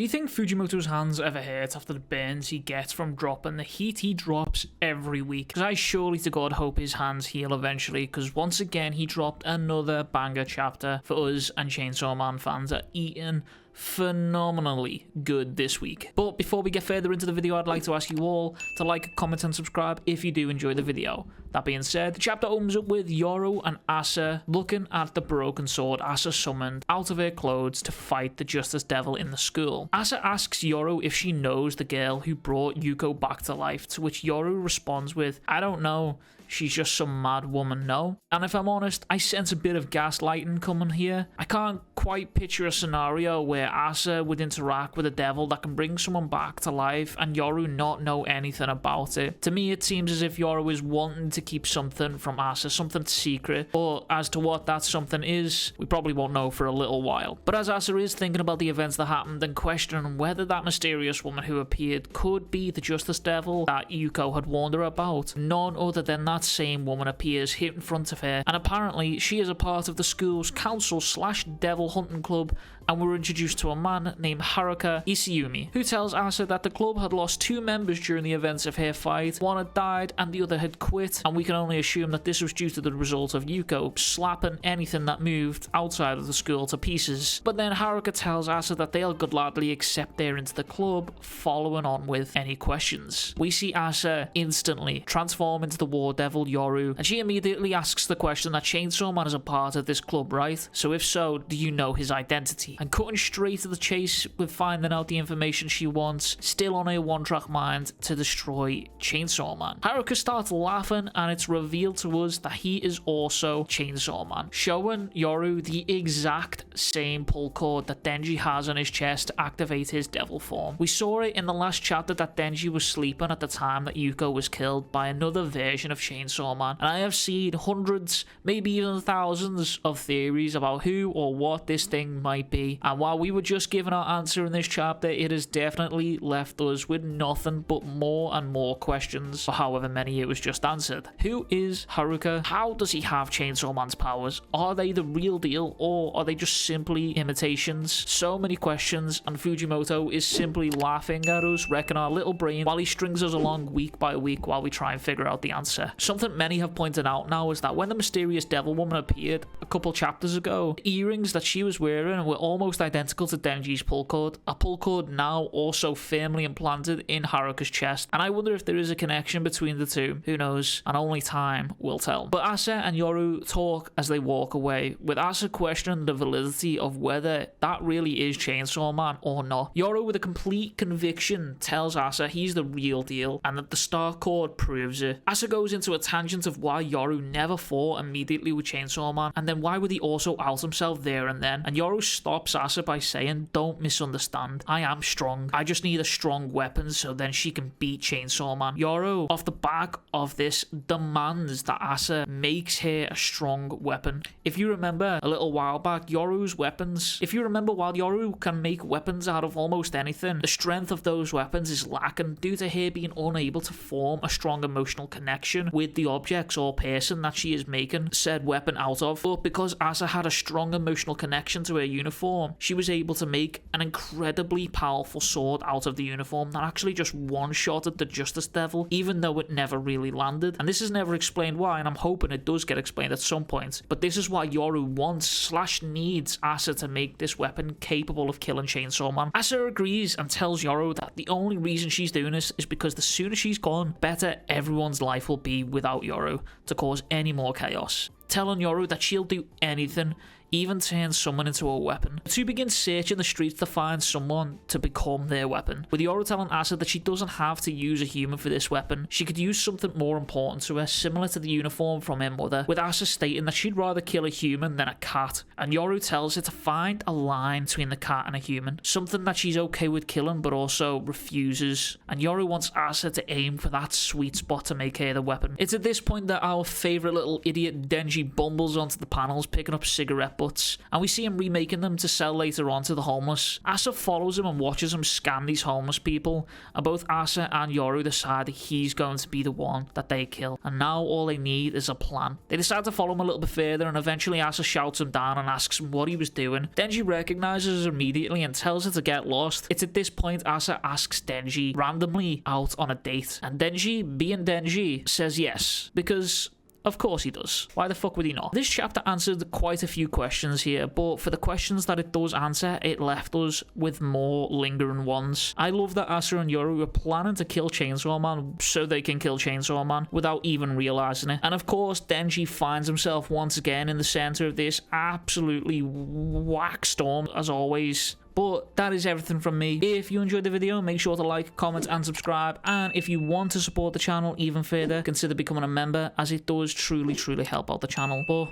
Do you think Fujimoto's hands ever hurt after the burns he gets from dropping the heat he drops every week? Because I surely to God hope his hands heal eventually, because once again he dropped another banger chapter for us, and Chainsaw Man fans are eating phenomenally good this week. But before we get further into the video, I'd like to ask you all to like, comment and subscribe if you do enjoy the video. That being said, the chapter opens up with Yoru and Asa looking at the broken sword Asa summoned out of her clothes to fight the Justice Devil in the school. Asa asks Yoru if she knows the girl who brought Yuko back to life, to which Yoru responds with, "I don't know. She's just some mad woman, no?" And if I'm honest, I sense a bit of gaslighting coming here. I can't quite picture a scenario where Asa would interact with a devil that can bring someone back to life and Yoru not know anything about it. To me, it seems as if Yoru is wanting to keep something from Asa, something secret, but as to what that something is, we probably won't know for a little while. But as Asa is thinking about the events that happened and questioning whether that mysterious woman who appeared could be the Justice Devil that Yuko had warned her about, none other than that same woman appears here in front of her, and apparently she is a part of the school's council / devil hunting club, and we're introduced to a man named Haruka Isayumi, who tells Asa that the club had lost 2 members during the events of her fight. One had died and the other had quit, and we can only assume that this was due to the result of Yuko slapping anything that moved outside of the school to pieces. But then Haruka tells Asa that they'll gladly accept her into the club, following on with any questions. We see Asa instantly transform into the war devil Yoru, and she immediately asks the question that Chainsaw Man is a part of this club, right? So if so, do you know his identity? And cutting straight to the chase with finding out the information she wants, still on her one-track mind to destroy Chainsaw Man. Haruka starts laughing, and it's revealed to us that he is also Chainsaw Man, showing Yoru the exact same pull cord that Denji has on his chest to activate his devil form. We saw it in the last chapter that Denji was sleeping at the time that Yuko was killed by another version of Chainsaw Man, and I have seen hundreds, maybe even thousands of theories about who or what this thing might be, and while we were just given our answer in this chapter, it has definitely left us with nothing but more and more questions for however many it was just answered. Who is Haruka? How does he have Chainsaw Man's powers? Are they the real deal, or are they just simply imitations? So many questions, and Fujimoto is simply laughing at us, wrecking our little brain while he strings us along week by week while we try and figure out the answer. Something many have pointed out now is that when the mysterious devil woman appeared a couple chapters ago, the earrings that she was wearing were almost identical to Denji's pull cord, a pull cord now also firmly implanted in Haruka's chest, and I wonder if there is a connection between the two. Who knows, and only time will tell. But Asa and Yoru talk as they walk away, with Asa questioning the validity of whether that really is Chainsaw Man or not. Yoru, with a complete conviction, tells Asa he's the real deal and that the star cord proves it. Asa goes into a tangent of why Yoru never fought immediately with Chainsaw Man, and then why would he also out himself there and then, and Yoru stops Asa by saying, "Don't misunderstand, I am strong, I just need a strong weapon so then she can beat Chainsaw Man." Yoru, off the back of this, demands that Asa makes her a strong weapon. If you remember a little while back, Yoru's weapons, if you remember, while Yoru can make weapons out of almost anything, the strength of those weapons is lacking due to her being unable to form a strong emotional connection with the objects or person that she is making said weapon out of. But because Asa had a strong emotional connection to her uniform, she was able to make an incredibly powerful sword out of the uniform that actually just one-shotted the Justice Devil, even though it never really landed. And this is never explained why, and I'm hoping it does get explained at some point. But this is why Yoru wants / needs Asa to make this weapon capable of killing Chainsaw Man. Asa agrees and tells Yoru that the only reason she's doing this is because the sooner she's gone, better everyone's life will be without Yoru to cause any more chaos, telling Yoru that she'll do anything, even turn someone into a weapon. The two begin searching the streets to find someone to become their weapon, with Yoru telling Asa that she doesn't have to use a human for this weapon. She could use something more important to her, similar to the uniform from her mother, with Asa stating that she'd rather kill a human than a cat, and Yoru tells her to find a line between the cat and a human, something that she's okay with killing but also refuses, and Yoru wants Asa to aim for that sweet spot to make her the weapon. It's at this point that our favourite little idiot Denji bumbles onto the panels, picking up cigarette butts, and we see him remaking them to sell later on to the homeless. Asa follows him and watches him scam these homeless people, and both Asa and Yoru decide that he's going to be the one that they kill, and now all they need is a plan. They decide to follow him a little bit further, and eventually Asa shouts him down and asks him what he was doing. Denji recognizes her immediately and tells her to get lost. It's at this point Asa asks Denji randomly out on a date, and Denji, being Denji, says yes, because of course he does. Why the fuck would he not? This chapter answered quite a few questions here, but for the questions that it does answer, it left us with more lingering ones. I love that Asa and Yoru were planning to kill Chainsaw Man so they can kill Chainsaw Man without even realizing it. And of course, Denji finds himself once again in the center of this absolutely whack storm, as always. But that is everything from me. If you enjoyed the video, make sure to like, comment, and subscribe. And if you want to support the channel even further, consider becoming a member, as it does truly, truly help out the channel. But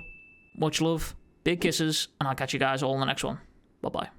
much love, big kisses, and I'll catch you guys all in the next one. Bye-bye.